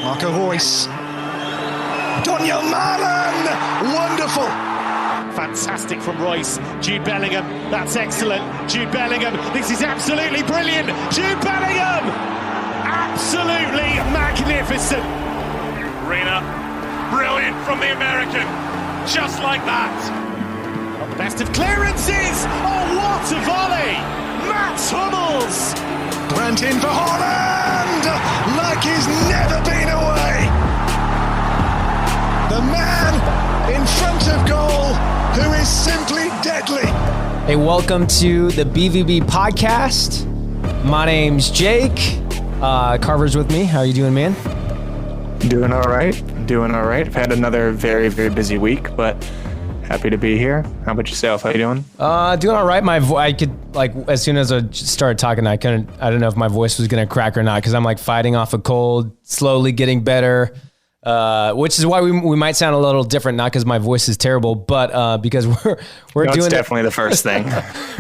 Marco Reus. Daniel Malen! Wonderful! Fantastic from Reus. Jude Bellingham, that's excellent. Jude Bellingham, this is absolutely brilliant. Jude Bellingham! Absolutely magnificent. Reina, brilliant from the American. Just like that. Not the best of clearances. Oh, what a volley! Mats Hummels! Grant in for Haaland! Like he's never been away! The man in front of goal who is simply deadly. Hey, welcome to the BVB podcast. My name's Jake. Carver's with me. How are you doing, man? Doing all right. I've had another very, very busy week, but happy to be here. How about yourself? How you doing? Doing all right. I could, as soon as I started talking, I don't know if my voice was going to crack or not, because I'm fighting off a cold, slowly getting better, which is why we might sound a little different, not because my voice is terrible, but because we're doing... It's definitely the first thing.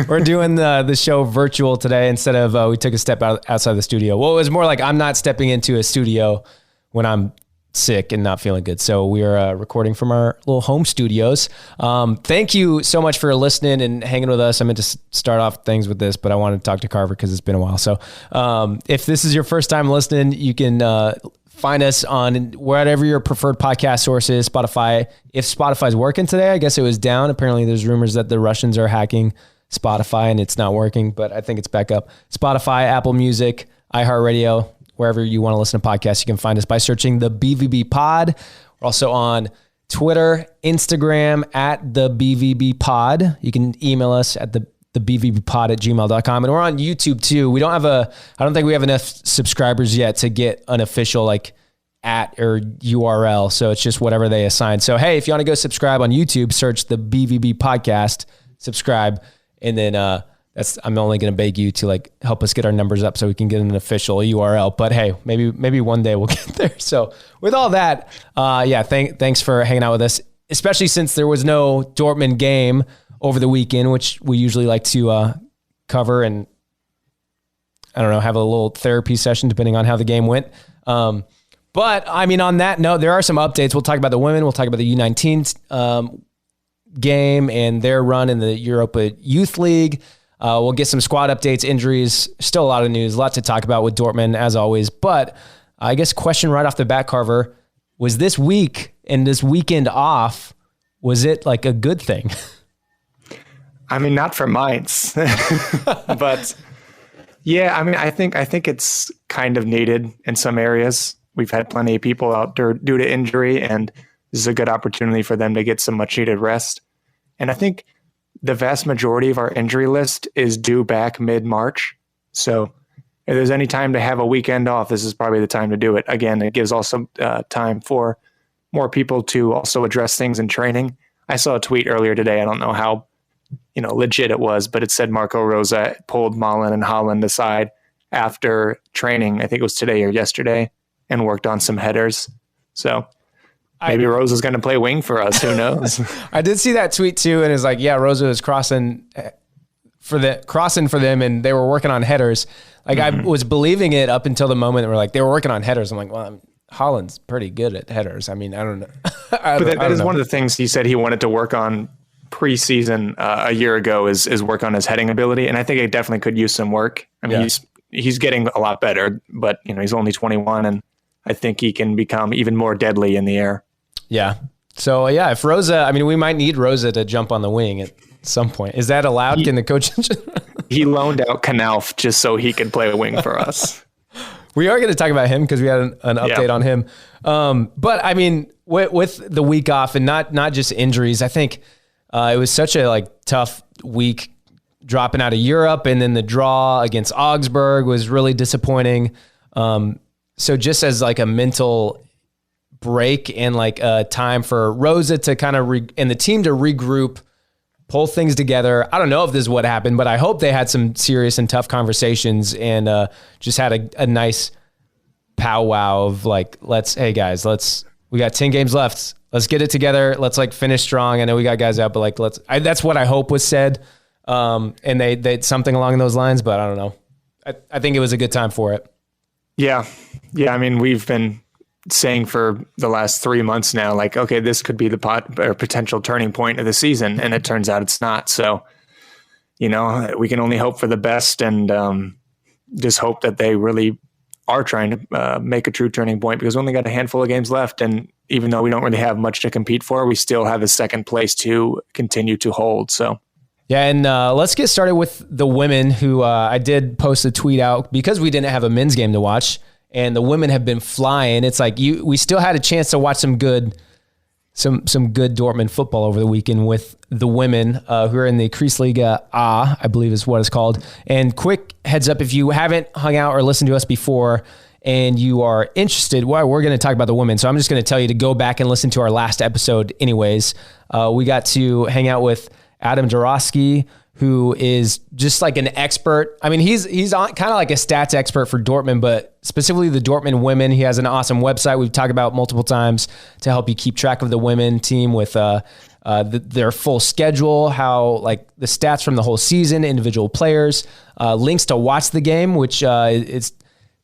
We're doing the show virtual today instead of we took a step outside the studio. Well, it was more like I'm not stepping into a studio when I'm sick and not feeling good. So we are recording from our little home studios. Thank you so much for listening and hanging with us. I meant to start off things with this, but I wanted to talk to Carver because it's been a while. So if this is your first time listening, you can find us on whatever your preferred podcast source is. Spotify. If Spotify's working today, I guess it was down. Apparently there's rumors that the Russians are hacking Spotify and it's not working, but I think it's back up. Spotify, Apple Music, iHeartRadio, wherever you want to listen to podcasts, you can find us by searching the BVB Pod. We're also on Twitter, Instagram at the BVB Pod. You can email us at the thebvbpod at gmail.com. And we're on YouTube too. I don't think we have enough subscribers yet to get an official at or URL. So it's just whatever they assign. So, hey, if you want to go subscribe on YouTube, search the BVB Podcast, subscribe. And then, I'm only going to beg you to help us get our numbers up so we can get an official URL. But hey, maybe one day we'll get there. So with all that, thanks for hanging out with us, especially since there was no Dortmund game over the weekend, which we usually like to cover and I don't know, have a little therapy session depending on how the game went. But I mean, on that note, there are some updates. We'll talk about the women. We'll talk about the U19 game and their run in the UEFA Youth League. We'll get some squad updates, injuries, still a lot of news, a lot to talk about with Dortmund as always. But I guess question right off the bat, Carver, was this week and this weekend off, was it a good thing? I mean, not for Mainz, but yeah, I mean, I think it's kind of needed in some areas. We've had plenty of people out due to injury, and this is a good opportunity for them to get some much needed rest. And I think the vast majority of our injury list is due back mid-March. So if there's any time to have a weekend off, this is probably the time to do it. Again, it gives also time for more people to also address things in training. I saw a tweet earlier today. I don't know how legit it was, but it said Marco Rosa pulled Malen and Haaland aside after training. I think it was today or yesterday, and worked on some headers. So maybe Rosa's going to play wing for us. Who knows? I did see that tweet too, and it's Rosa is crossing for them, and they were working on headers. I was believing it up until the moment where they were working on headers. I'm like, well, Haaland's pretty good at headers. I mean, I don't know. That is one of the things he said he wanted to work on preseason a year ago is work on his heading ability, and I think it definitely could use some work. I mean, he's getting a lot better, but he's only 21, and I think he can become even more deadly in the air. Yeah. So if Rosa, I mean, we might need Rosa to jump on the wing at some point. Is that allowed? Can the coach? He loaned out Knauf just so he could play a wing for us. We are going to talk about him because we had an update on him. But I mean, with the week off and not just injuries, I think it was such a tough week dropping out of Europe, and then the draw against Augsburg was really disappointing. So just as a mental break and time for Rosa to kind of and the team to regroup, pull things together. I don't know if this is what happened, but I hope they had some serious and tough conversations and just had a nice powwow of hey guys, we got 10 games left. Let's get it together. Let's finish strong. I know we got guys out, but that's what I hope was said. And they something along those lines, but I don't know. I think it was a good time for it. Yeah. I mean, we've been saying for the last 3 months now, like, okay, this could be the potential turning point of the season. And it turns out it's not. So, we can only hope for the best and just hope that they really are trying to make a true turning point, because we only got a handful of games left. And even though we don't really have much to compete for, we still have a second place to continue to hold. So. Yeah, and let's get started with the women, who I did post a tweet out because we didn't have a men's game to watch. And the women have been flying. It's like we still had a chance to watch some good Dortmund football over the weekend with the women who are in the Kreisliga A, I believe is what it's called. And quick heads up, if you haven't hung out or listened to us before and you are interested, well, we're going to talk about the women. So I'm just going to tell you to go back and listen to our last episode anyways. We got to hang out with Adam Jarosky, who is just like an expert. I mean, he's kind of like a stats expert for Dortmund, but specifically the Dortmund women. He has an awesome website we've talked about multiple times to help you keep track of the women team with their full schedule, how like the stats from the whole season, individual players, links to watch the game, which it's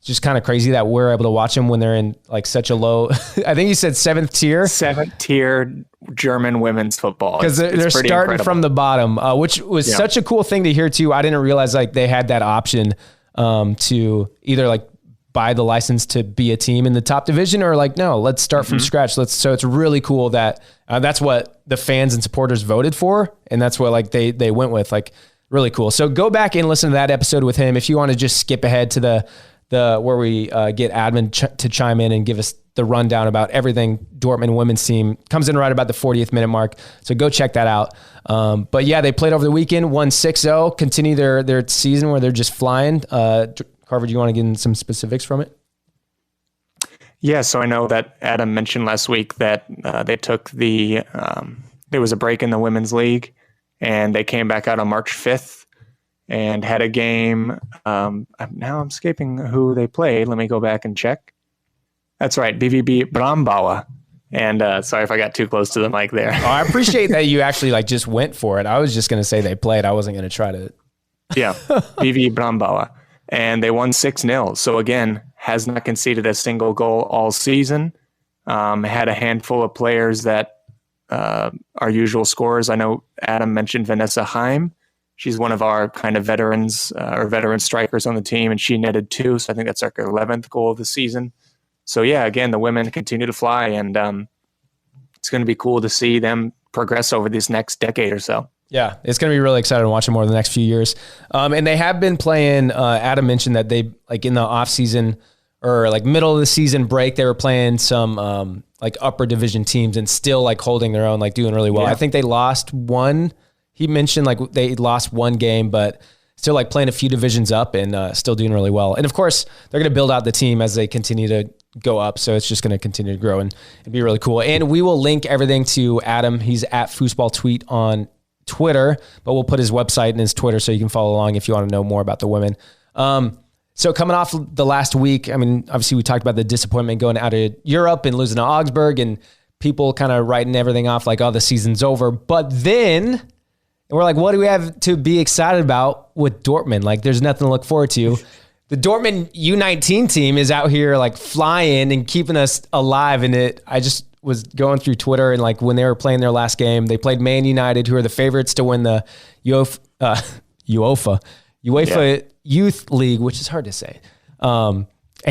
just kind of crazy that we're able to watch them when they're in like such a low, I think you said seventh tier German women's football. Because they're starting incredible from the bottom, which was such a cool thing to hear too. I didn't realize like they had that option to either like buy the license to be a team in the top division, or like, no, let's start from scratch. So it's really cool that that's what the fans and supporters voted for. And that's what like they went with, like really cool. So go back and listen to that episode with him. If you want to just skip ahead to the where we get Admin to chime in and give us the rundown about everything Dortmund women's team, comes in right about the 40th minute mark. So go check that out. But yeah, they played over the weekend, won 6-0, continue their season where they're just flying. Carver, do you want to get in some specifics from it? Yeah, so I know that Adam mentioned last week that they took there was a break in the women's league, and they came back out on March 5th and had a game. Now I'm escaping who they played. Let me go back and check. That's right, BVB Brambauer. And sorry if I got too close to the mic there. I appreciate that you actually like just went for it. I was just going to say they played. I wasn't going to try to. Yeah, BV Brambauer. And they won 6-0. So again, has not conceded a single goal all season. Had a handful of players that are usual scorers. I know Adam mentioned Vanessa Heim. She's one of our kind of veterans or veteran strikers on the team, and she netted 2. So I think that's like her 11th goal of the season. So yeah, again, the women continue to fly, and it's going to be cool to see them progress over this next decade or so. Yeah, it's going to be really exciting to watch them more in the next few years. And they have been playing, Adam mentioned that they, like in the off season or like middle of the season break, they were playing some like upper division teams and still like holding their own, like doing really well. Yeah. I think they lost one. He mentioned like they lost one game, but still like playing a few divisions up and still doing really well. And of course, they're going to build out the team as they continue to go up. So it's just going to continue to grow and be really cool. And we will link everything to Adam. He's at Foosball Tweet on Twitter, but we'll put his website and his Twitter so you can follow along if you want to know more about the women. So coming off the last week, I mean, obviously we talked about the disappointment going out of Europe and losing to Augsburg and people kind of writing everything off like, oh, the season's over. But then we're like, what do we have to be excited about with Dortmund? Like, there's nothing to look forward to. The Dortmund U19 team is out here like flying and keeping us alive. And I just was going through Twitter, and like when they were playing their last game, they played Man United, who are the favorites to win the UEFA Youth League, which is hard to say. And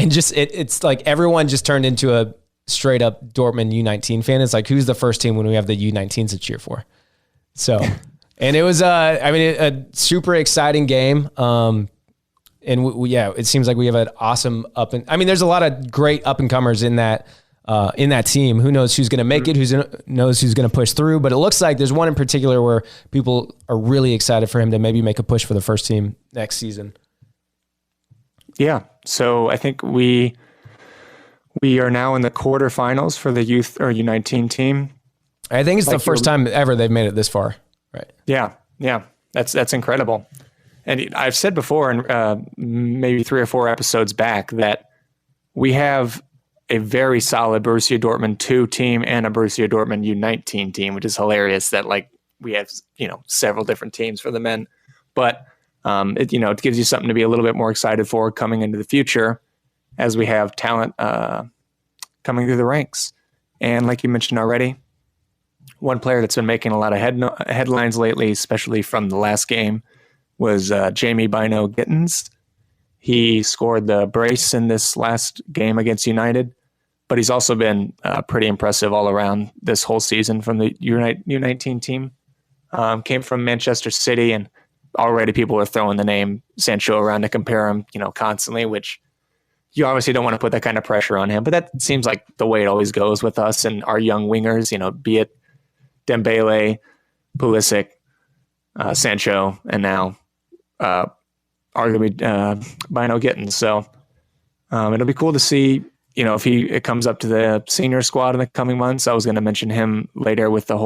just it's like everyone just turned into a straight up Dortmund U19 fan. It's like, who's the first team when we have the U19s to cheer for? So, and it was a super exciting game. And it seems like we have an awesome there's a lot of great up and comers in that team. Who knows who's going to make it? Who knows who's going to push through? But it looks like there's one in particular where people are really excited for him to maybe make a push for the first team next season. Yeah. So I think we are now in the quarterfinals for the youth or U19 team. I think it's like the first time ever they've made it this far. Right. Yeah. Yeah. That's incredible. And I've said before, in maybe 3 or 4 episodes back, that we have a very solid Borussia Dortmund 2 team and a Borussia Dortmund U19 team, which is hilarious that like we have, several different teams for the men. But, it gives you something to be a little bit more excited for coming into the future as we have talent coming through the ranks. And like you mentioned already, one player that's been making a lot of headlines lately, especially from the last game, was Jamie Bino Gittins. He scored the brace in this last game against United, but he's also been pretty impressive all around this whole season from the U19 team. Came from Manchester City, and already people are throwing the name Sancho around to compare him, constantly, which you obviously don't want to put that kind of pressure on him. But that seems like the way it always goes with us and our young wingers, be it Dembele, Pulisic, Sancho, and now arguably Bino Gittins. So it'll be cool to see, if it comes up to the senior squad in the coming months. I was going to mention him later with the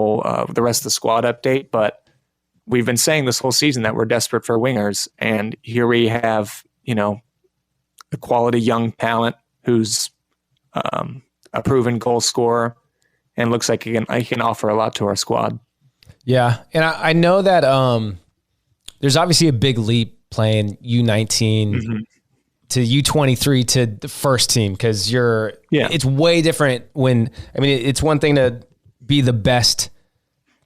rest of the squad update, but we've been saying this whole season that we're desperate for wingers, and here we have, a quality young talent who's a proven goal scorer and looks like he can offer a lot to our squad. Yeah, and I know that there's obviously a big leap playing U19 to U23 to the first team, because it's way different it's one thing to be the best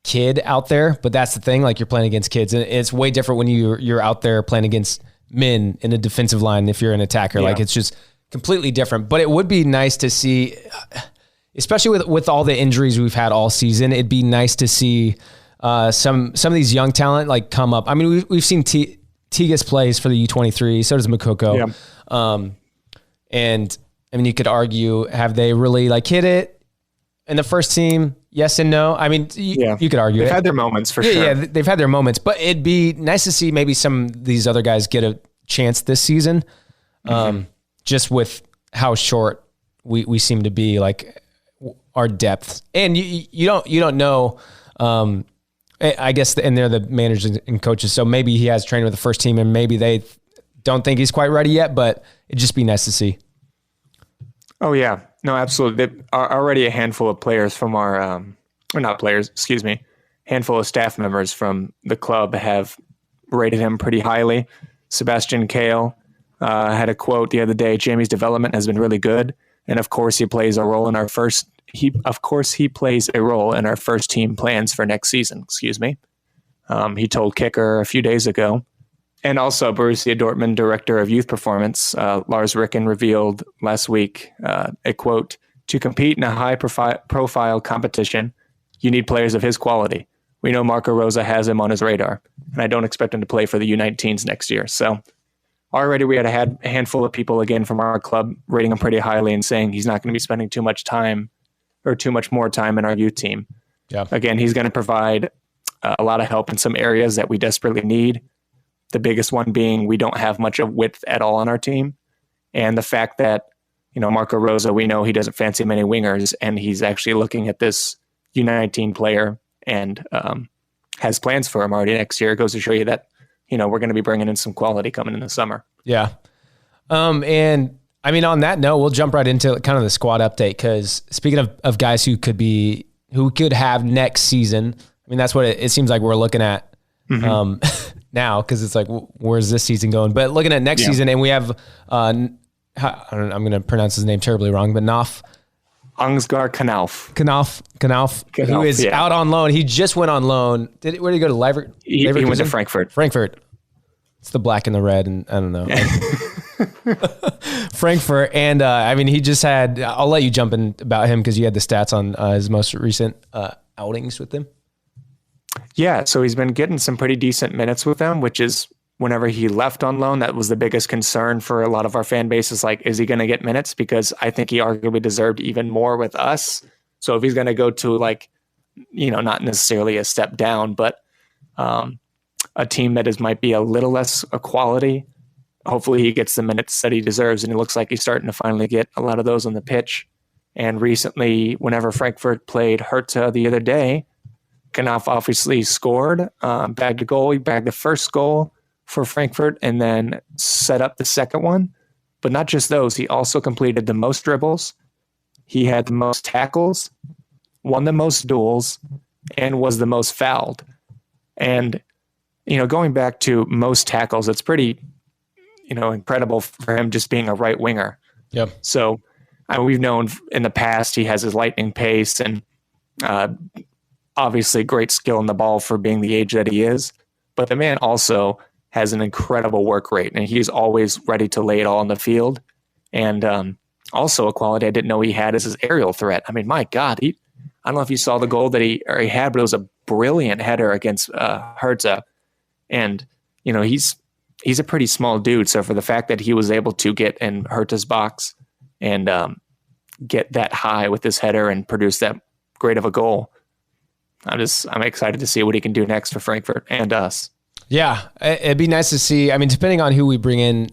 kid out there, but that's the thing, like you're playing against kids, and it's way different when you're out there playing against men in a defensive line if you're an attacker. Like it's just completely different. But it would be nice to see, especially with all the injuries we've had all season, it'd be nice to see some of these young talent like come up. I mean, we've seen Tigas plays for the U23, so does Makoko. And I mean, you could argue, have they really like hit it in the first team? Yes and no. I mean, you could argue they've had their moments for sure. Yeah, they've had their moments, but it'd be nice to see maybe some of these other guys get a chance this season, just with how short we seem to be, like our depth. And you don't know. I guess, and they're the managers and coaches, so maybe he has trained with the first team, and maybe they don't think he's quite ready yet. But it'd just be nice to see. Oh yeah. No, absolutely. There are already a handful of players from our, or not players, excuse me, handful of staff members from the club have rated him pretty highly. Sebastian Kale had a quote the other day: "Jamie's development has been really good, and of course he plays a role in our first. He plays a role in our first team plans for next season." Excuse me. He told Kicker a few days ago. And also, Borussia Dortmund Director of Youth Performance, Lars Ricken, revealed last week a quote: "To compete in a high-profile competition, you need players of his quality. We know Marco Rosa has him on his radar, and I don't expect him to play for the U19s next year." So already we had a handful of people, again, from our club rating him pretty highly and saying he's not going to be spending too much time or too much more time in our youth team. Yeah. Again, he's going to provide a lot of help in some areas that we desperately need. The biggest one being we don't have much of width at all on our team. And the fact that, Marco Rosa, we know he doesn't fancy many wingers, and he's actually looking at this U19 player and has plans for him already next year. It goes to show you that, we're going to be bringing in some quality coming in the summer. Yeah. And I mean, on that note, we'll jump right into kind of the squad update, because speaking of guys who could have next season, I mean, that's what it seems like we're looking at. Now, because it's like, where's this season going? But looking at next season, and we have, I'm going to pronounce his name terribly wrong, but Angsgar Knauf, who is out on loan. He just went on loan. Where did he go to? Leverkusen? He went to Frankfurt. It's the black and the red, and I don't know. Frankfurt. And I mean, he just had, I'll let you jump in about him because you had the stats on his most recent outings with them. Yeah, so he's been getting some pretty decent minutes with them, which is, whenever he left on loan, that was the biggest concern for a lot of our fan base, is like, is he going to get minutes? Because I think he arguably deserved even more with us. So if he's going to go to, like, not necessarily a step down, but a team that might be a little less a quality, hopefully he gets the minutes that he deserves. And it looks like he's starting to finally get a lot of those on the pitch. And recently, whenever Frankfurt played Hertha the other day, Knauf obviously scored, bagged a goal. He bagged the first goal for Frankfurt and then set up the second one. But not just those, he also completed the most dribbles. He had the most tackles, won the most duels, and was the most fouled. And, going back to most tackles, it's pretty, incredible for him just being a right winger. Yep. So we've known in the past he has his lightning pace and obviously great skill in the ball for being the age that he is. But the man also has an incredible work rate, and he's always ready to lay it all on the field. And also a quality I didn't know he had is his aerial threat. I mean, my God, I don't know if you saw the goal that he had, but it was a brilliant header against Hertha. And, you know, he's a pretty small dude. So for the fact that he was able to get in Hertha's box and get that high with this header and produce that great of a goal, I'm excited to see what he can do next for Frankfurt and us. Yeah, it'd be nice to see. I mean, depending on who we bring in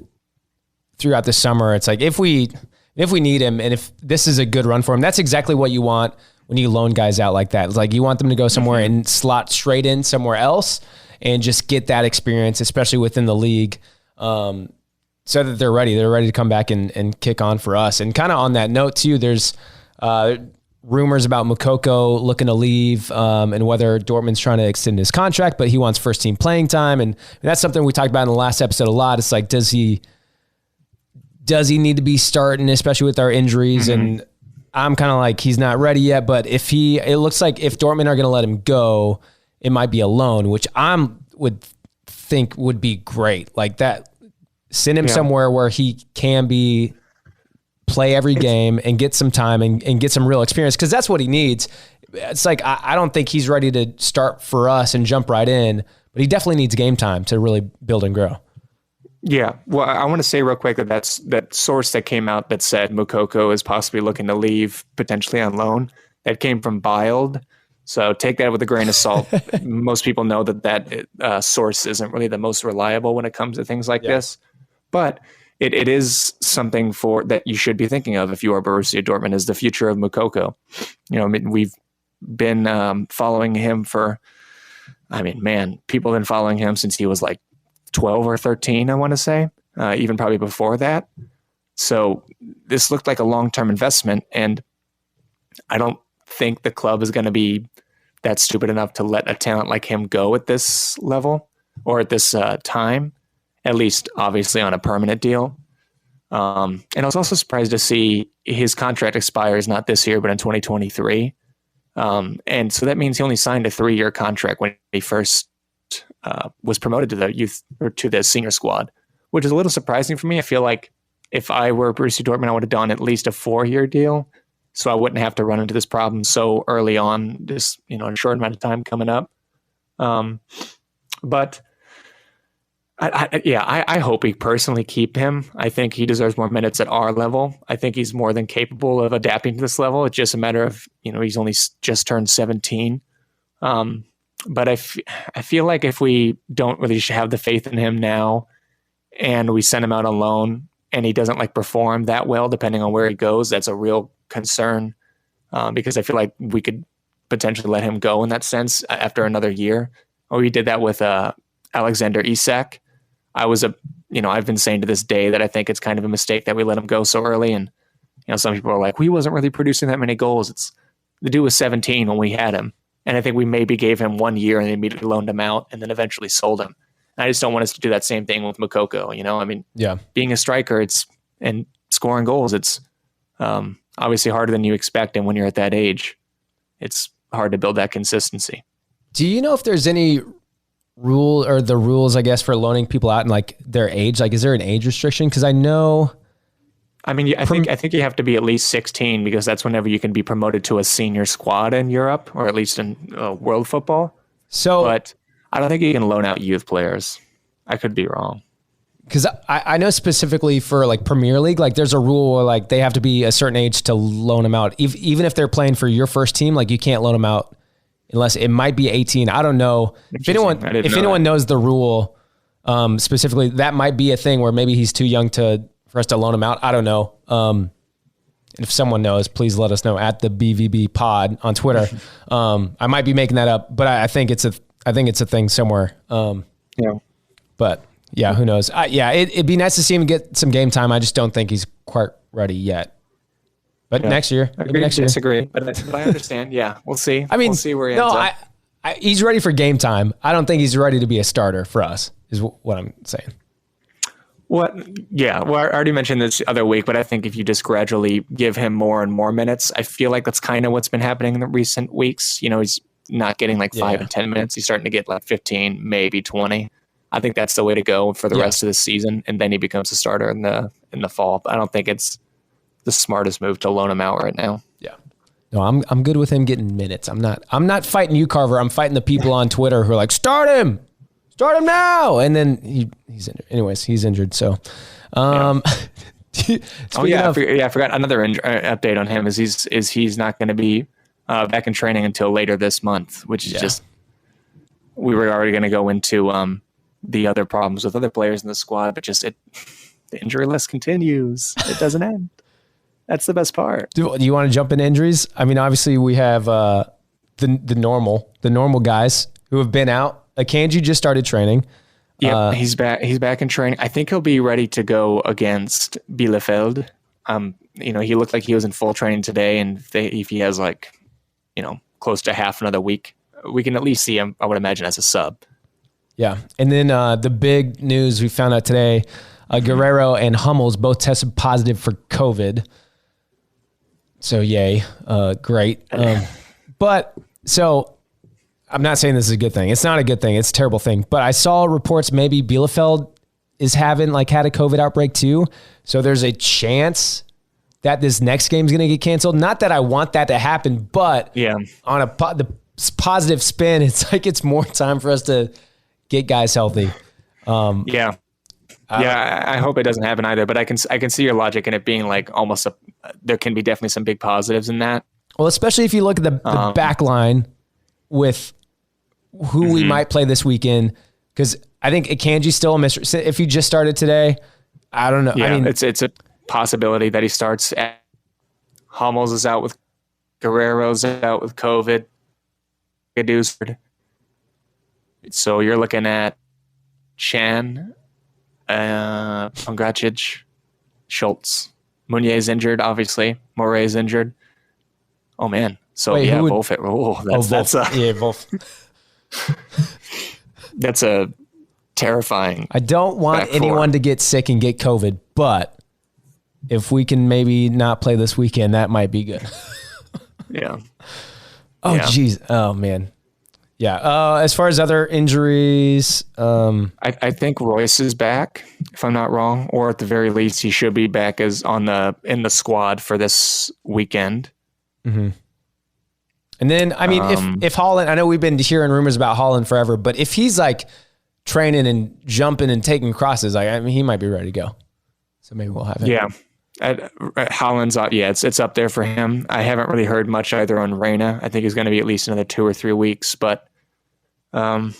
throughout the summer, it's like if we need him and if this is a good run for him, that's exactly what you want when you loan guys out like that. It's like you want them to go somewhere and slot straight in somewhere else and just get that experience, especially within the league, so that they're ready. They're ready to come back and kick on for us. And kind of on that note too, there's rumors about Moukoko looking to leave and whether Dortmund's trying to extend his contract, but he wants first team playing time. And that's something we talked about in the last episode a lot. It's like, does he need to be starting, especially with our injuries? And I'm kind of like, he's not ready yet, but it looks like if Dortmund are going to let him go, it might be a loan, which would think would be great. Like that, send him somewhere where he can play every game and get some time and get some real experience, because that's what he needs. It's like, I don't think he's ready to start for us and jump right in, but he definitely needs game time to really build and grow. Yeah. Well, I want to say real quick that source that came out that said Moukoko is possibly looking to leave potentially on loan, that came from Bielefeld. So take that with a grain of salt. Most people know that source isn't really the most reliable when it comes to things like this, but it is something that you should be thinking of if you are Borussia Dortmund, is the future of Moukoko. You know, I mean, we've been following him people have been following him since he was like 12 or 13, I want to say, even probably before that. So this looked like a long-term investment, and I don't think the club is going to be that stupid enough to let a talent like him go at this level or at this time, at least obviously on a permanent deal. And I was also surprised to see his contract expires not this year, but in 2023. And so that means he only signed a 3-year contract when he first was promoted to the youth or to the senior squad, which is a little surprising for me. I feel like if I were Borussia Dortmund, I would have done at least a 4-year deal, so I wouldn't have to run into this problem so early on, just, you know, in a short amount of time coming up. But I hope we personally keep him. I think he deserves more minutes at our level. I think he's more than capable of adapting to this level. It's just a matter of, you know, he's only just turned 17. But I feel like if we don't really have the faith in him now and we send him out on loan and he doesn't like perform that well, depending on where he goes, that's a real concern, because I feel like we could potentially let him go in that sense after another year. Or we did that with Alexander Isak. I've been saying to this day that I think it's kind of a mistake that we let him go so early. And, you know, some people are like, he wasn't really producing that many goals. The dude was 17 when we had him. And I think we maybe gave him 1 year and immediately loaned him out and then eventually sold him. And I just don't want us to do that same thing with Moukoko. You know, I mean, being a striker, and scoring goals, it's obviously harder than you expect. And when you're at that age, it's hard to build that consistency. Do you know if there's any rule or the rules, I guess, for loaning people out and like their age? Like, is there an age restriction? Because I know. I mean, I think you have to be at least 16 because that's whenever you can be promoted to a senior squad in Europe, or at least in world football. But I don't think you can loan out youth players. I could be wrong. Because I know specifically for like Premier League, like there's a rule where like they have to be a certain age to loan them out. Even if they're playing for your first team, like you can't loan them out unless it might be 18. I don't know. If anyone knows the rule specifically, that might be a thing where maybe he's too young for us to loan him out. I don't know. If someone knows, please let us know at the BVBpod on Twitter. I might be making that up, but I think it's a thing somewhere. But yeah, who knows? It'd be nice to see him get some game time. I just don't think he's quite ready yet. But next year, maybe next year. Disagree, but I understand. Yeah, we'll see. I mean, we'll see where he ends up. He's ready for game time. I don't think he's ready to be a starter for us. Is what I'm saying. What? Yeah. Well, I already mentioned this the other week, but I think if you just gradually give him more and more minutes, I feel like that's kind of what's been happening in the recent weeks. You know, he's not getting like 5 and 10 minutes. He's starting to get like 15, maybe 20. I think that's the way to go for the rest of the season, and then he becomes a starter in the fall. But I don't think it's the smartest move to loan him out right now. Yeah. No, I'm good with him getting minutes. I'm not fighting you, Carver. I'm fighting the people on Twitter who are like, start him now. And then he's injured. Anyways, he's injured. So, I forgot another update on him is he's not going to be back in training until later this month, which is just, we were already going to go into the other problems with other players in the squad, but just the injury list continues. It doesn't end. That's the best part. Do you want to jump into injuries? I mean, obviously we have the normal guys who have been out. Akanji just started training. Yeah, he's back. He's back in training. I think he'll be ready to go against Bielefeld. He looked like he was in full training today, and if he has close to half another week, we can at least see him, I would imagine, as a sub. Yeah, and then the big news we found out today: Guerrero and Hummels both tested positive for COVID. So yay, great. But so. I'm not saying this is a good thing. It's not a good thing. It's a terrible thing. But I saw reports maybe Bielefeld is had a COVID outbreak too. So there's a chance that this next game is going to get canceled. Not that I want that to happen, but on the positive spin, it's like it's more time for us to get guys healthy. I hope it doesn't happen either. But I can see your logic in it being like almost there can be definitely some big positives in that. Well, especially if you look at the back line with who we might play this weekend, because I think Akanji's still a mystery. If he just started today, I don't know. Yeah, I mean, it's a possibility that he starts. Hummels is out with Guerrero's out with COVID. So you're looking at Chan, Pongracic, Schultz. Meunier's injured, obviously. Moret's injured. Oh, man. So, Wolf. Wolf. That's a terrifying. I don't want anyone to get sick and get COVID, but if we can maybe not play this weekend, that might be good. Yeah. Oh, geez. Oh, man. Yeah. As far as other injuries, I think Royce is back, if I'm not wrong, or at the very least, he should be back in the squad for this weekend. Mm-hmm. And then, I mean, if Haaland, I know we've been hearing rumors about Haaland forever, but if he's like training and jumping and taking crosses, he might be ready to go. So maybe we'll have him. Yeah. Haaland's it's up there for him. I haven't really heard much either on Reina. I think he's going to be at least another 2 or 3 weeks, but I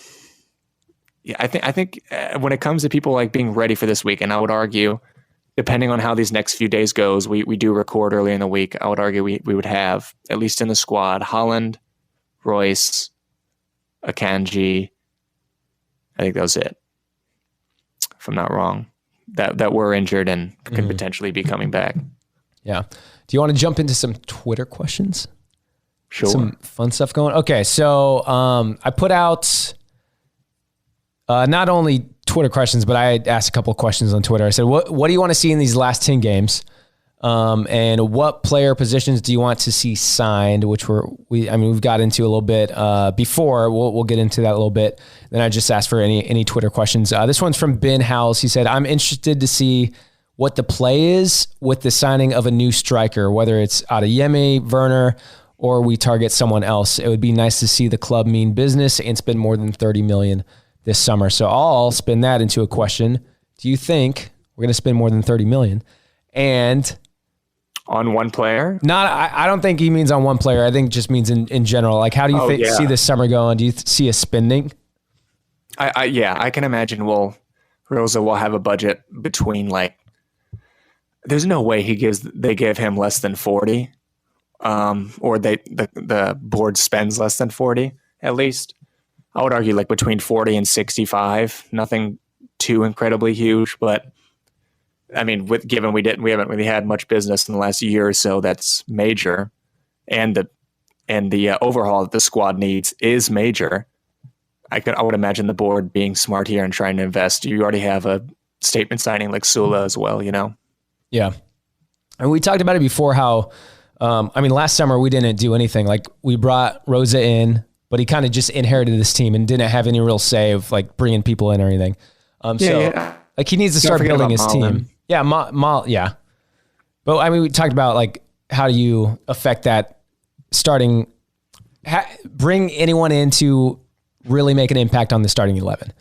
think when it comes to people like being ready for this weekend, I would argue, depending on how these next few days goes, we do record early in the week. I would argue we would have, at least in the squad, Haaland, Royce, Akanji. I think that was it, if I'm not wrong, that were injured and can potentially be coming back. Yeah. Do you want to jump into some Twitter questions? Sure. Some fun stuff going. Okay, so I put out not only Twitter questions, but I asked a couple of questions on Twitter. I said, what do you want to see in these last 10 games? And what player positions do you want to see signed? Which we've got into a little bit before. We'll get into that a little bit. Then I just asked for any Twitter questions. This one's from Ben Howells. He said, I'm interested to see what the play is with the signing of a new striker, whether it's Adeyemi, Werner, or we target someone else. It would be nice to see the club mean business and spend more than $30 million this summer. So I'll spin that into a question. Do you think we're going to spend more than $30 million? And on one player? I don't think he means on one player. I think just means in general. Like, how do you see this summer going? Do you see a spending? I can imagine Rosa will have a budget between there's no way they give him less than 40. Or the board spends less than 40 at least. I would argue between 40 and 65, nothing too incredibly huge, but I mean, given we haven't really had much business in the last year or so, that's major, and the overhaul that the squad needs is major. I would imagine the board being smart here and trying to invest. You already have a statement signing like Sula as well, Yeah. And we talked about it before how, last summer we didn't do anything. Like we brought Rosa in, but he kind of just inherited this team and didn't have any real say of like bringing people in or anything. Like he needs to start building his team. Yeah. Yeah. But we talked about like, how do you affect that starting, bring anyone in to really make an impact on the starting 11?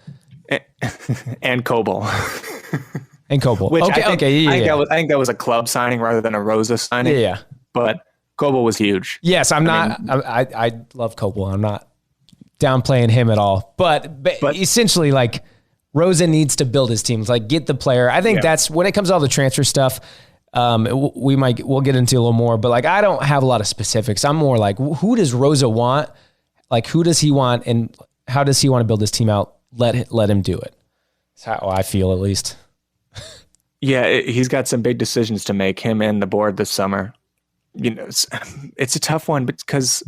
And Kobel. And Kobel. Which I think that was a club signing rather than a Rosa signing. Yeah. But Kobel was huge. Yes, I love Kobel. I'm not downplaying him at all. But essentially, like, Rosa needs to build his teams, like get the player. I think that's when it comes to all the transfer stuff. We'll get into a little more, but like, I don't have a lot of specifics. I'm more like, who does Rosa want? Like, who does he want? And how does he want to build his team out? Let him do it. That's how I feel, at least. Yeah. He's got some big decisions to make, him and the board this summer. It's a tough one because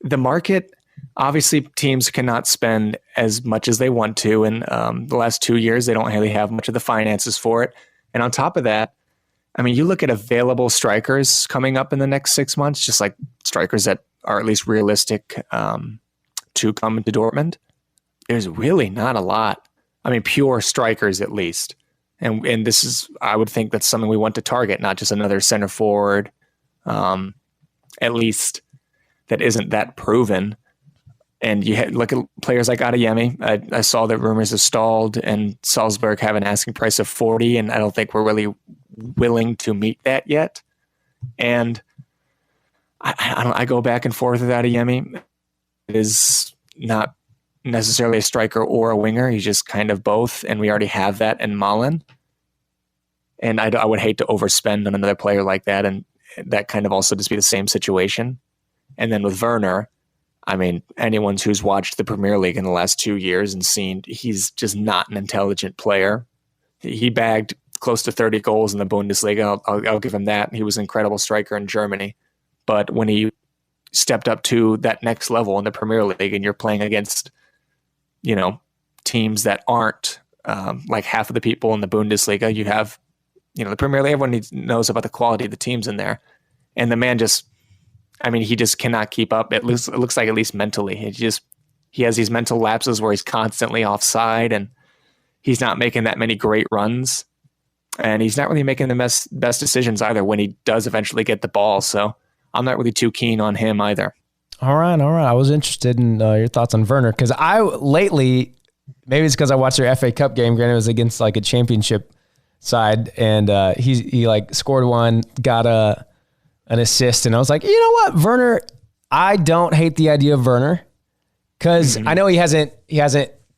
the market, obviously teams cannot spend as much as they want to. And the last 2 years, they don't really have much of the finances for it. And on top of that, you look at available strikers coming up in the next 6 months, just like strikers that are at least realistic to come to Dortmund. There's really not a lot. Pure strikers at least. And this is, I would think that's something we want to target, not just another center forward, at least that isn't that proven. And you look at players like Adeyemi. I saw that rumors have stalled, and Salzburg have an asking price of 40, and I don't think we're really willing to meet that yet. And I go back and forth with Adeyemi. It is not necessarily a striker or a winger. He's just kind of both, and we already have that in Malen. And I would hate to overspend on another player like that, and that kind of also just be the same situation. And then with Werner, anyone who's watched the Premier League in the last 2 years and seen he's just not an intelligent player. He bagged close to 30 goals in the Bundesliga. I'll give him that. He was an incredible striker in Germany. But when he stepped up to that next level in the Premier League and you're playing against, teams that aren't like half of the people in the Bundesliga, you have, the Premier League, everyone knows about the quality of the teams in there. And the man just, he just cannot keep up. It looks like, at least mentally, he has these mental lapses where he's constantly offside and he's not making that many great runs. And he's not really making the best decisions either when he does eventually get the ball. So I'm not really too keen on him either. All right. I was interested in your thoughts on Werner because lately, maybe it's because I watched their FA Cup game. Granted, it was against like a championship side, and he like scored one, got an assist, and I was like, you know what, Werner, I don't hate the idea of Werner because I know he hasn't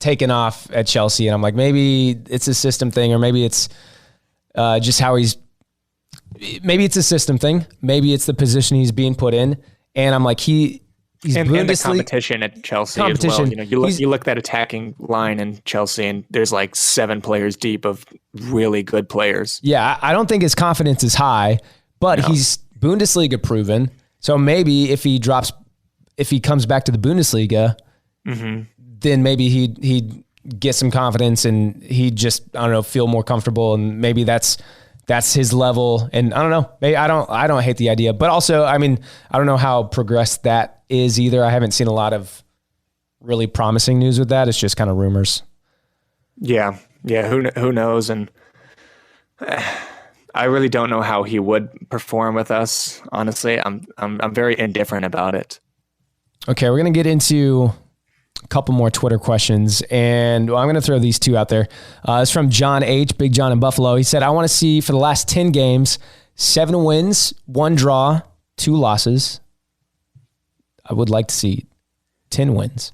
taken off at Chelsea, and I'm like, maybe it's a system thing, or maybe it's just how maybe it's a system thing, maybe it's the position he's being put in, and I'm like, he's and the competition at Chelsea as well. You look at that attacking line in Chelsea, and there's like 7 players deep of really good players. Yeah, I don't think his confidence is high, but he's Bundesliga proven. So maybe if he comes back to the Bundesliga, then maybe he'd get some confidence and he'd just, I don't know, feel more comfortable, and maybe that's his level. And I don't know, maybe I don't hate the idea, but also, I don't know how progressed that is either. I haven't seen a lot of really promising news with that. It's just kind of rumors. Yeah. Who knows? And I really don't know how he would perform with us. Honestly, I'm very indifferent about it. Okay, we're gonna get into a couple more Twitter questions, and I'm gonna throw these 2 out there. It's from John H, Big John in Buffalo. He said, "I want to see for the last 10 games, 7 wins, 1 draw, 2 losses." I would like to see 10 wins.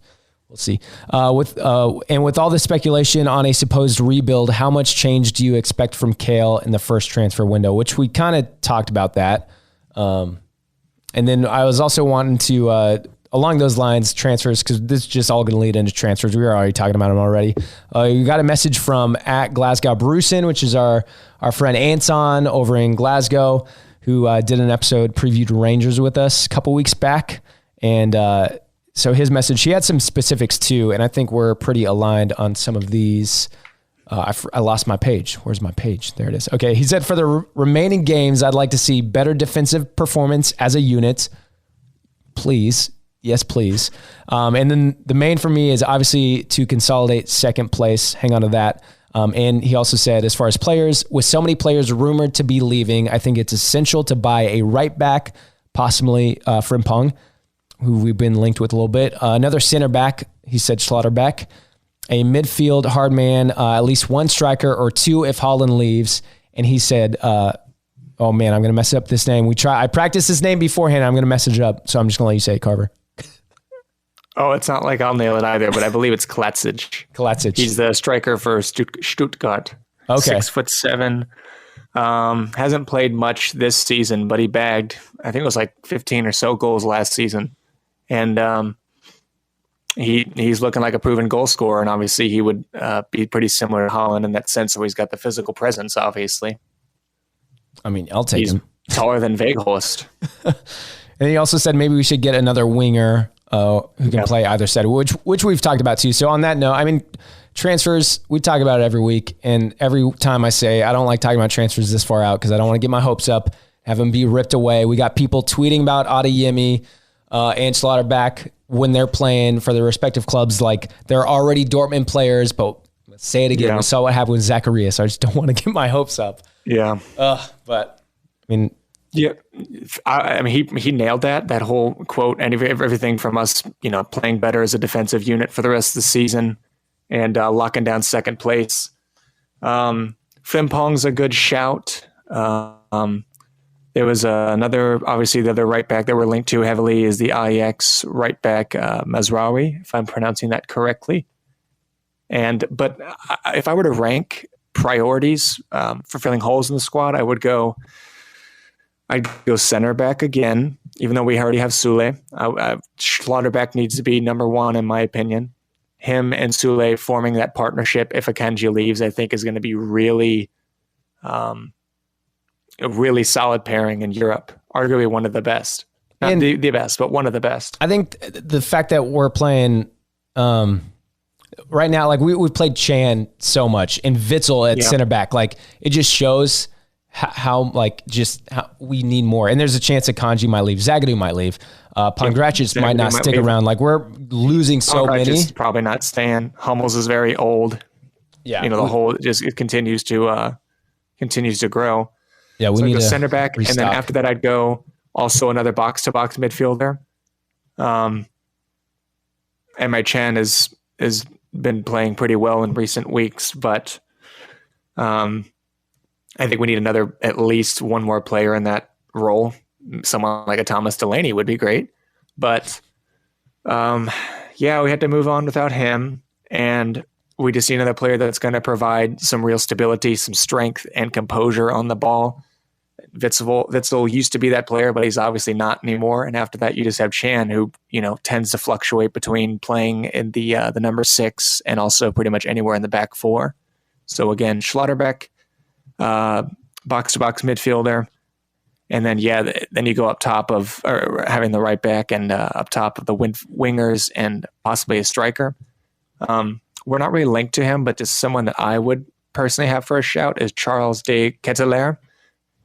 We'll see. With all the speculation on a supposed rebuild, how much change do you expect from Kale in the first transfer window? Which we kind of talked about that. And then I was also wanting to, along those lines, transfers, because this is just all going to lead into transfers. We were already talking about them already. You got a message from @GlasgowBrusen, which is our friend Anton over in Glasgow, who did an episode previewed Rangers with us a couple weeks back. And so his message, he had some specifics too, and I think we're pretty aligned on some of these. I lost my page. Where's my page? There it is. Okay. He said, for the remaining games, I'd like to see better defensive performance as a unit. Please. Yes, please. And then the main for me is obviously to consolidate second place. Hang on to that. And he also said, as far as players, with so many players rumored to be leaving, I think it's essential to buy a right back, possibly Frimpong, who we've been linked with a little bit. Another center back, he said Schlotterbeck. A midfield hard man, at least one striker or two if Holland leaves. And he said, oh man, I'm going to mess up this name. I practiced his name beforehand. I'm going to mess it up. So I'm just going to let you say it, Carver. Oh, it's not like I'll nail it either, but I believe it's Kalacic. Kalacic. He's the striker for Stuttgart. Okay. 6'7". Hasn't played much this season, but he bagged, I think it was like 15 or so goals last season. And he's looking like a proven goal scorer, and obviously he would be pretty similar to Holland in that sense, so he's got the physical presence, obviously. I mean, I'll take him. Taller than Weghorst. And he also said maybe we should get another winger who can play either side, which we've talked about too. So on that note, I mean, transfers, we talk about it every week, and every time I say I don't like talking about transfers this far out because I don't want to get my hopes up, have them be ripped away. We got people tweeting about Adeyemi and Schlotterbeck when they're playing for their respective clubs, like they're already Dortmund players, but let's say it again. Yeah. We saw what happened with Zacharias. So I just don't want to get my hopes up. Yeah. But I mean, yeah, I mean, he nailed that whole quote and everything from us, playing better as a defensive unit for the rest of the season and locking down second place. Frimpong's a good shout. There was obviously the other right back that we're linked to heavily is the Ajax right back, Mazraoui, if I'm pronouncing that correctly. But if I were to rank priorities for filling holes in the squad, I'd go center back again, even though we already have Sule. Schlotterbeck needs to be number one, in my opinion. Him and Sule forming that partnership, if Akanji leaves, I think is going to be really a really solid pairing in Europe. Arguably one of the best. Not the best, but one of the best. I think the fact that we're playing right now, like we've played Chan so much and Witzel at center back, like it just shows how we need more. And there's a chance that Kanji might leave. Zagadou might leave. Pongracic might not stick around. Like we're losing so many. Probably not staying. Hummels is very old. Yeah. The whole it continues to grow. Yeah, we need a center back, restock. And then after that, I'd go also another box-to-box midfielder. Emre Can has been playing pretty well in recent weeks, but I think we need at least one more player in that role. Someone like a Thomas Delaney would be great, but we had to move on without him, and we just need another player that's going to provide some real stability, some strength, and composure on the ball. Witzel used to be that player, but he's obviously not anymore. And after that, you just have Chan, who tends to fluctuate between playing in the number 6 and also pretty much anywhere in the back 4. So again, Schlotterbeck, box-to-box midfielder, and then you go up top of having the right back and up top of the wingers and possibly a striker. We're not really linked to him, but just someone that I would personally have for a shout is Charles de Ketelaere.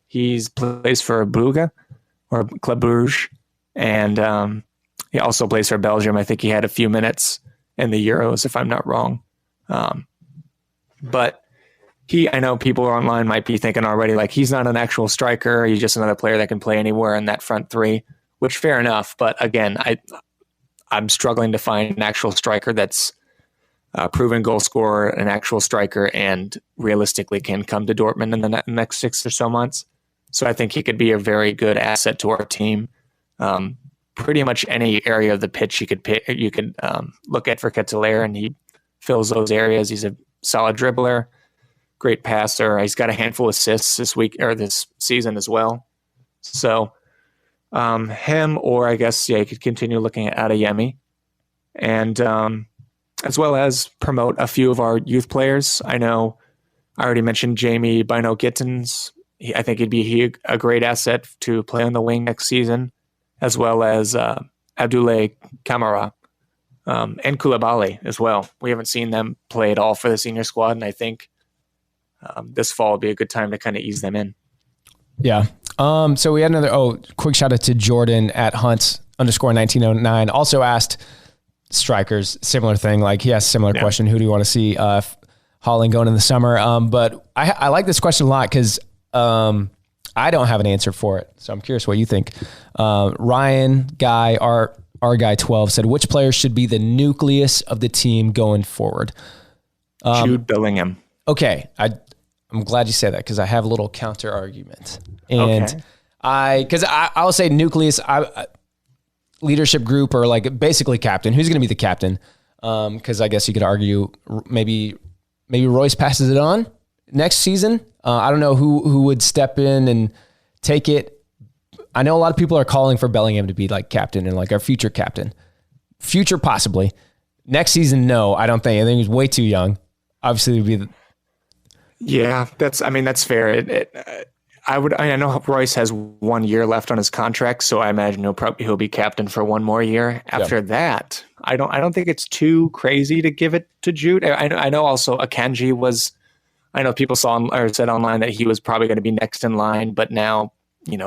He plays for Brugge or Club Brugge, and he also plays for Belgium. I think he had a few minutes in the Euros, if I'm not wrong. But I know people online might be thinking already, like, he's not an actual striker. He's just another player that can play anywhere in that front 3, which fair enough. But again, I'm struggling to find an actual striker that's a proven goal scorer, an actual striker, and realistically can come to Dortmund in the next 6 or so months. So I think he could be a very good asset to our team. Pretty much any area of the pitch you could look at for Ketelaere, and he fills those areas. He's a solid dribbler, great passer. He's got a handful of assists this season as well. So him, or I guess you could continue looking at Adeyemi, and as well as promote a few of our youth players. I know I already mentioned Jamie Bino Gittens. I think he'd be a great asset to play on the wing next season, as well as Abdoulaye Kamara. and Koulibaly as well. We haven't seen them play at all for the senior squad, and I think this fall will be a good time to kind of ease them in. Yeah. So we had another, quick shout out to Jordan at Hunt_1909. Also asked strikers, similar thing. Like he asked a similar question. Who do you want to see Holland going in the summer? But I like this question a lot because I don't have an answer for it. So I'm curious what you think. Ryan Guy, our guy 12 said, which players should be the nucleus of the team going forward? Jude Bellingham. Okay. I'm glad you said that because I have a little counter argument. And I'll say nucleus, leadership group, or like basically captain. Who's going to be the captain? Because I guess you could argue maybe Royce passes it on next season. I don't know who would step in and take it. I know a lot of people are calling for Bellingham to be like captain and like our future captain. Future possibly. Next season, no, I don't think. I think he's way too young. Obviously, it would be that's fair. I know Royce has 1 year left on his contract, so I imagine he'll be captain for one more year. After that, I don't think it's too crazy to give it to Jude. I know also Akanji was. I know people said online that he was probably going to be next in line, but now,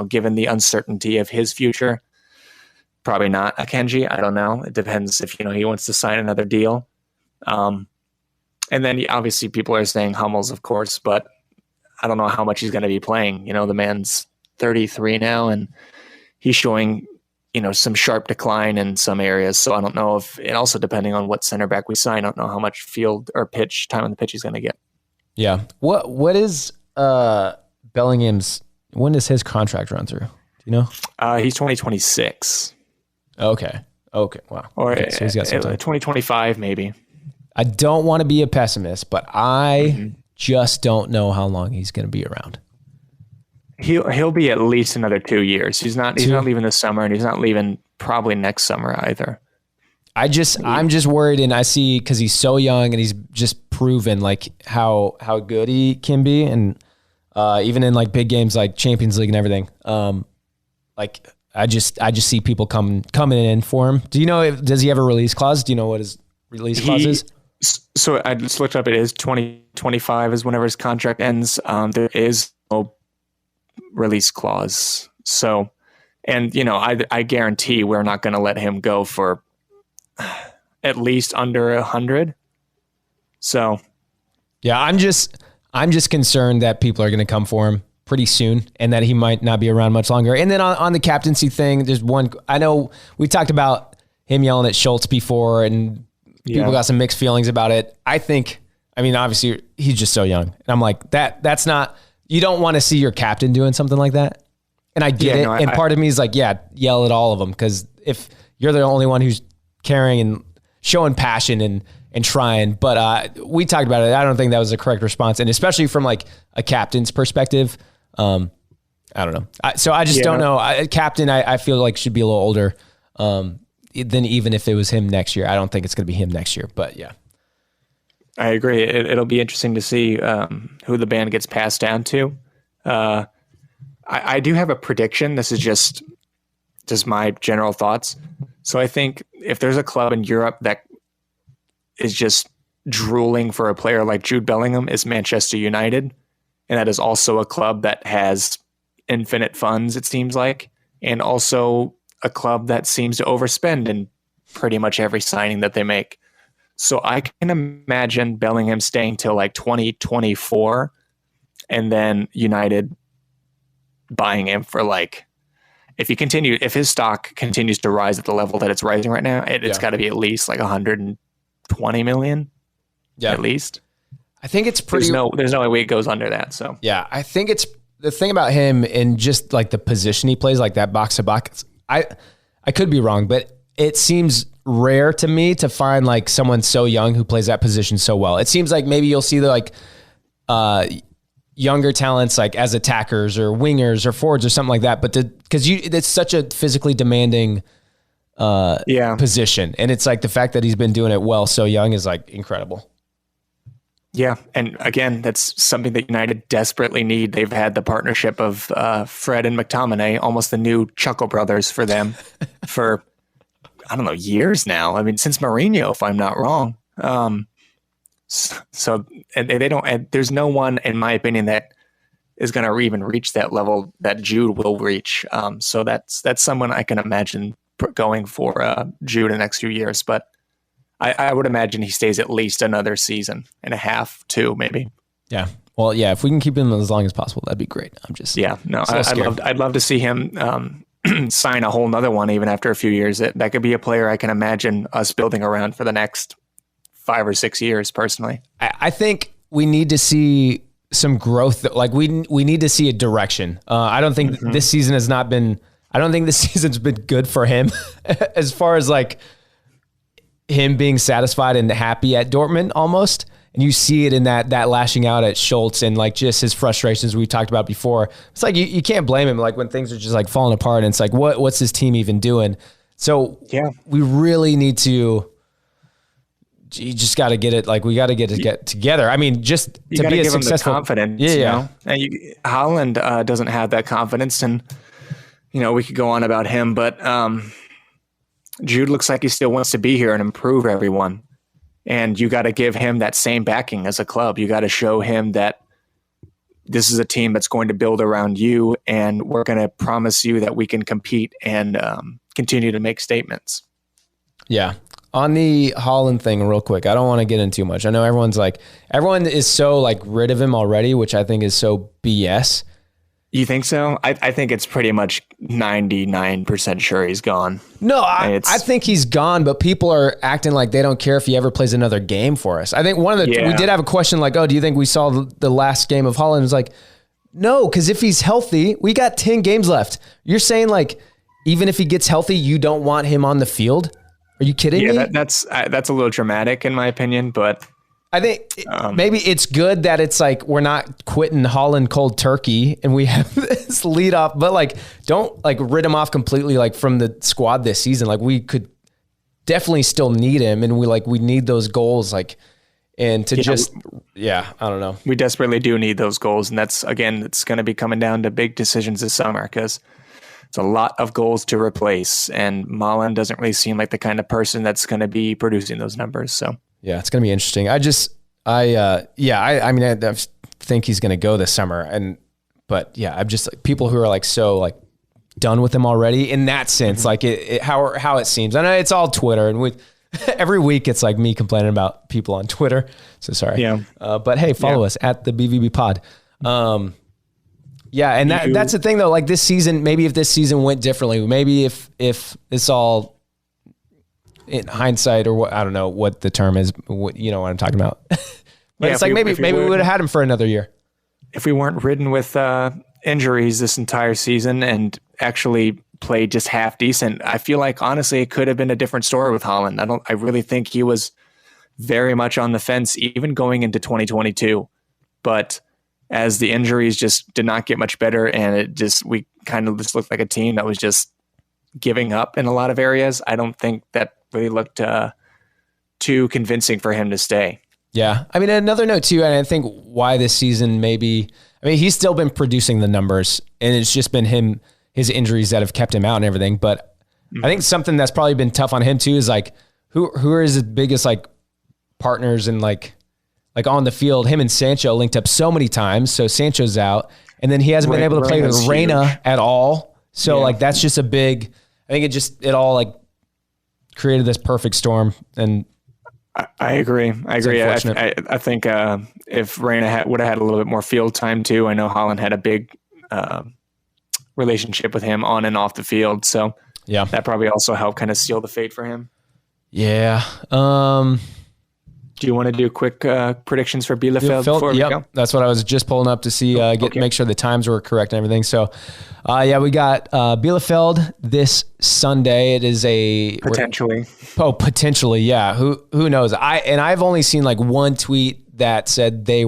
given the uncertainty of his future, probably not Akanji. I don't know. It depends if he wants to sign another deal. And then obviously people are saying Hummels, of course, but I don't know how much he's going to be playing. The man's 33 now, and he's showing, some sharp decline in some areas. So I don't know and also depending on what center back we sign, I don't know how much field or pitch time on the pitch he's going to get. Yeah. What is Bellingham's, when does his contract run through? Do you know? He's 2026. Okay. Wow. Or okay, so he's got some time. 2025 maybe. I don't want to be a pessimist, but I just don't know how long he's going to be around. He'll be at least another 2 years. He's not leaving this summer, and he's not leaving probably next summer either. I'm just worried, and I see because he's so young and he's just proven like how good he can be, and even in like big games like Champions League and everything. Like I just see people coming in for him. Do you know does he have a release clause? Do you know what his release clause is? So I just looked up. It is 2025 is whenever his contract ends. There is no release clause. So, and I guarantee we're not going to let him go for at least under 100. So, yeah, I'm just concerned that people are going to come for him pretty soon and that he might not be around much longer. And then on the captaincy thing, there's one. I know we talked about him yelling at Schultz before, and people got some mixed feelings about it. Obviously he's just so young. And I'm like, that's not, you don't want to see your captain doing something like that. And I get it. And part of me is like, yell at all of them. Cause if you're the only one who's caring and showing passion and trying, but we talked about it. I don't think that was the correct response. And especially from like a captain's perspective, I don't know. So I just don't know. Captain, I feel like should be a little older. Then even if it was him next year, I don't think it's going to be him next year, but yeah. I agree. It'll be interesting to see who the band gets passed down to. I do have a prediction. This is just my general thoughts. So I think if there's a club in Europe that is just drooling for a player like Jude Bellingham, it's Manchester United. And that is also a club that has infinite funds, it seems like, and also a club that seems to overspend in pretty much every signing that they make. So I can imagine Bellingham staying till like 2024 and then United buying him for like, if his stock continues to rise at the level that it's rising right now, it's got to be at least like 120 million at least. I think it's pretty, there's no way it goes under that. So yeah, I think it's the thing about him and just like the position he plays, like that box to box. I could be wrong, but it seems rare to me to find like someone so young who plays that position so well. It seems like maybe you'll see the like younger talents like as attackers or wingers or forwards or something like that. But because it's such a physically demanding position, and it's like the fact that he's been doing it well so young is like incredible. Yeah, and again, that's something that United desperately need. They've had the partnership of Fred and McTominay, almost the new Chuckle Brothers for them, for I don't know, years now. I mean, since Mourinho, if I'm not wrong. So and they don't. And there's no one, in my opinion, that is going to even reach that level that Jude will reach. So that's someone I can imagine going for Jude in the next few years. But I would imagine he stays at least another season and a half, 2 maybe. Yeah. Well, yeah. If we can keep him as long as possible, that'd be great. I'd love to see him sign a whole nother one even after a few years. That could be a player I can imagine us building around for the next 5 or 6 years. Personally, I think we need to see some growth. Like we need to see a direction. I don't think this season has not been. I don't think this season's been good for him as far as like him being satisfied and happy at Dortmund almost. And you see it in that lashing out at Schultz and like just his frustrations we talked about before. It's like you can't blame him like when things are just like falling apart and it's like what's this team even doing? So yeah, we really need to. You just got to get it. Like we got to get together. I mean, just to be a successful confidence. Yeah. You know? And Holland doesn't have that confidence, and we could go on about him, but Jude looks like he still wants to be here and improve everyone. And you got to give him that same backing as a club. You got to show him that this is a team that's going to build around you, and we're going to promise you that we can compete and continue to make statements. Yeah. On the Haaland thing real quick, I don't want to get into too much. I know everyone is so like rid of him already, which I think is so BS. You think so? I think it's pretty much 99% sure he's gone. No, I think he's gone, but people are acting like they don't care if he ever plays another game for us. I think we did have a question like, oh, do you think we saw the last game of Haaland? It was like, no, because if he's healthy, we got 10 games left. You're saying like, even if he gets healthy, you don't want him on the field? Are you kidding me? That's a little dramatic in my opinion, but I think maybe it's good that it's like we're not quitting Haaland cold turkey and we have this lead off, but like don't like rid him off completely like from the squad this season. Like we could definitely still need him, and we need those goals like and to I don't know. We desperately do need those goals, and it's going to be coming down to big decisions this summer because it's a lot of goals to replace, and Malen doesn't really seem like the kind of person that's going to be producing those numbers. So yeah, it's going to be interesting. I think he's going to go this summer, but I'm just like people who are like so like done with him already in that sense, like how it seems. I know it's all Twitter, and every week it's like me complaining about people on Twitter. So sorry. Yeah. But hey, follow us at the BVB pod. Yeah, and that's the thing though. Like this season, maybe if this season went differently, maybe if it's all in hindsight or what, I don't know what the term is. You know what I'm talking about. But it's like maybe we would have had him for another year if we weren't ridden with injuries this entire season and actually played just half decent. I feel like honestly it could have been a different story with Haaland. I really think he was very much on the fence even going into 2022, but as the injuries just did not get much better, and we kind of just looked like a team that was just giving up in a lot of areas. I don't think that really looked too convincing for him to stay. Yeah. I mean, another note too, and I think why this season he's still been producing the numbers, and it's just been his injuries that have kept him out and everything. But I think something that's probably been tough on him too is like, who are his biggest like partners and like on the field. Him and Sancho linked up so many times. So Sancho's out, and then he hasn't been able to play with Reina at all. So like that's just a big. I think it all like created this perfect storm. And I agree. I think if Reina would have had a little bit more field time too. I know Haaland had a big relationship with him on and off the field. So yeah, that probably also helped kind of seal the fate for him. Yeah. Do you want to do quick predictions for Bielefeld before we go? That's what I was just pulling up to see, make sure the times were correct and everything. So, we got Bielefeld this Sunday. It is potentially. Potentially, yeah. Who knows? I've only seen like one tweet that said they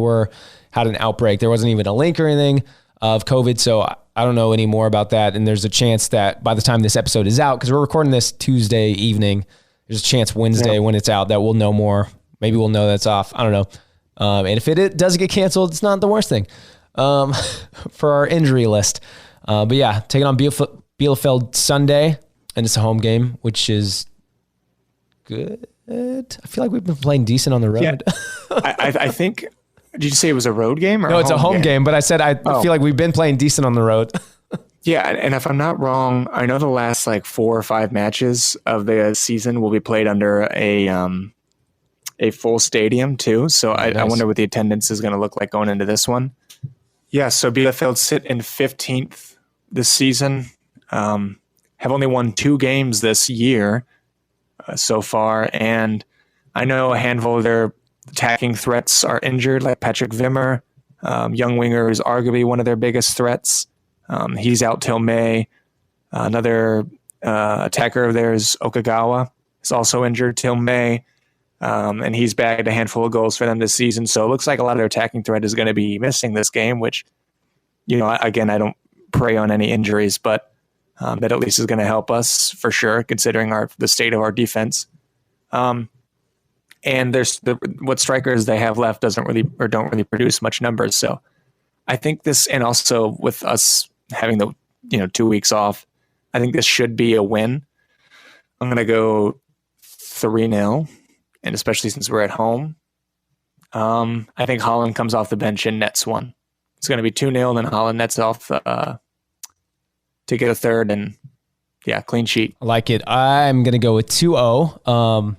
had an outbreak. There wasn't even a link or anything of COVID, so I don't know any more about that. And there's a chance that by the time this episode is out, because we're recording this Tuesday evening, there's a chance Wednesday when it's out that we'll know more. Maybe we'll know that's off. I don't know. And if it does get canceled, it's not the worst thing for our injury list. But yeah, taking on Bielefeld Sunday, and it's a home game, which is good. I feel like we've been playing decent on the road. Yeah. I think, did you say it was a road game or no, it's a home game, but I said I feel like we've been playing decent on the road. Yeah, and if I'm not wrong, I know the last like 4 or 5 matches of the season will be played under a full stadium too. So I wonder what the attendance is going to look like going into this one. Yeah, so Bielefeld sit in 15th this season. Have only won 2 games this year so far, and I know a handful of their attacking threats are injured, like Patrick Wimmer, young winger, is arguably one of their biggest threats. He's out till May. Another attacker of theirs, Okagawa, is also injured till May, and he's bagged a handful of goals for them this season. So it looks like a lot of their attacking threat is going to be missing this game, which, again, I don't prey on any injuries, but that at least is going to help us for sure, considering the state of our defense. And there's what strikers they have left don't really produce much numbers. So I think this, and also with us having the 2 weeks off, I think this should be a win. I'm going to go 3-0, and especially since we're at home, I think Holland comes off the bench and nets one. It's going to be 2-0, and then Holland nets off to get a third, and clean sheet. I like it. I'm going to go with 2-0.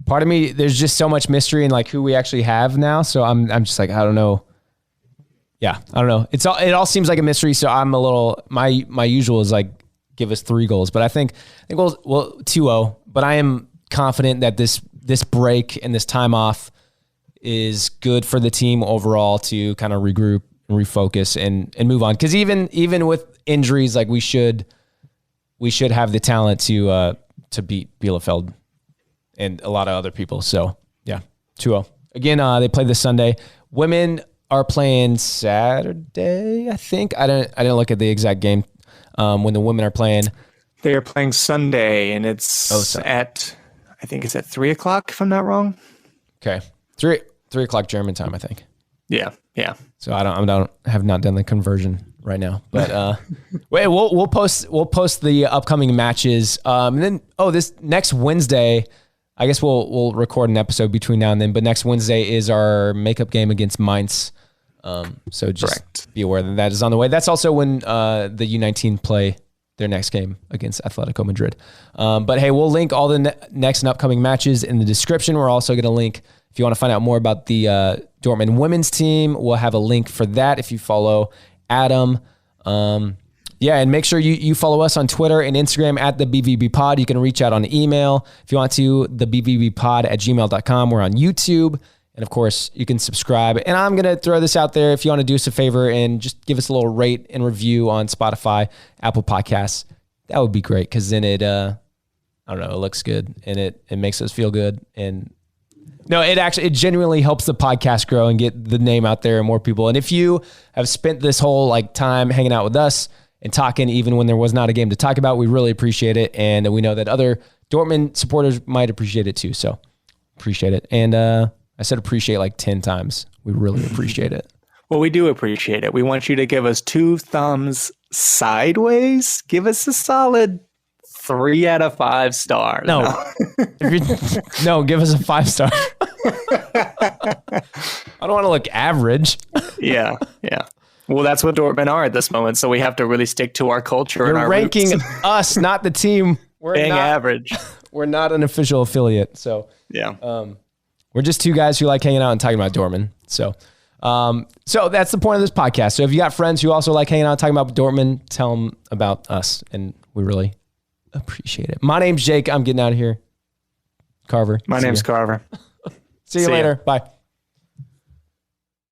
Part of me, there's just so much mystery in like who we actually have now. So I'm just like, I don't know. Yeah, I don't know. It all seems like a mystery. So I'm a little, my usual is like, give us 3 goals, but I think we'll 2-0, but I am confident that this break and this time off is good for the team overall to kind of regroup and refocus and move on. Cause even with injuries, like we should have the talent to beat Bielefeld and a lot of other people. So yeah, 2-0. Again, they play this Sunday. Women are playing Saturday, I think. I didn't look at the exact game when the women are playing. They are playing Sunday, and it's I think it's at 3:00, if I'm not wrong. Okay, 3:00 German time, I think. Yeah. So I have not done the conversion right now, but wait, we'll post the upcoming matches, and then this next Wednesday, I guess we'll record an episode between now and then. But next Wednesday is our makeup game against Mainz, so just be aware that is on the way. That's also when the U19 play their next game against Atletico Madrid. But hey, we'll link all the next and upcoming matches in the description. We're also going to link, if you want to find out more about the Dortmund women's team, we'll have a link for that if you follow Adam. And make sure you follow us on Twitter and Instagram at thebvbpod. You can reach out on email if you want to, thebvbpod@gmail.com. We're on YouTube. And of course, you can subscribe. And I'm going to throw this out there. If you want to do us a favor and just give us a little rate and review on Spotify, Apple Podcasts, that would be great. Because then it looks good and it makes us feel good. And no, it genuinely helps the podcast grow and get the name out there and more people. And if you have spent this whole time hanging out with us and talking, even when there was not a game to talk about, we really appreciate it. And we know that other Dortmund supporters might appreciate it too. So appreciate it. And I said appreciate like 10 times. We really appreciate it. Well, we do appreciate it. We want you to give us 2 thumbs sideways. Give us a solid 3 out of 5 stars. No, give us a 5-star. I don't want to look average. Yeah. Well, that's what Dortmund are at this moment, so we have to really stick to our culture. You're and our ranking roots. us, not the team. We're Being not average. We're not an official affiliate, so yeah. We're just 2 guys who like hanging out and talking about Dortmund. So that's the point of this podcast. So if you got friends who also like hanging out and talking about Dortmund, tell them about us, and we really appreciate it. My name's Jake. I'm getting out of here. Carver. My name's Carver. See you later. Bye.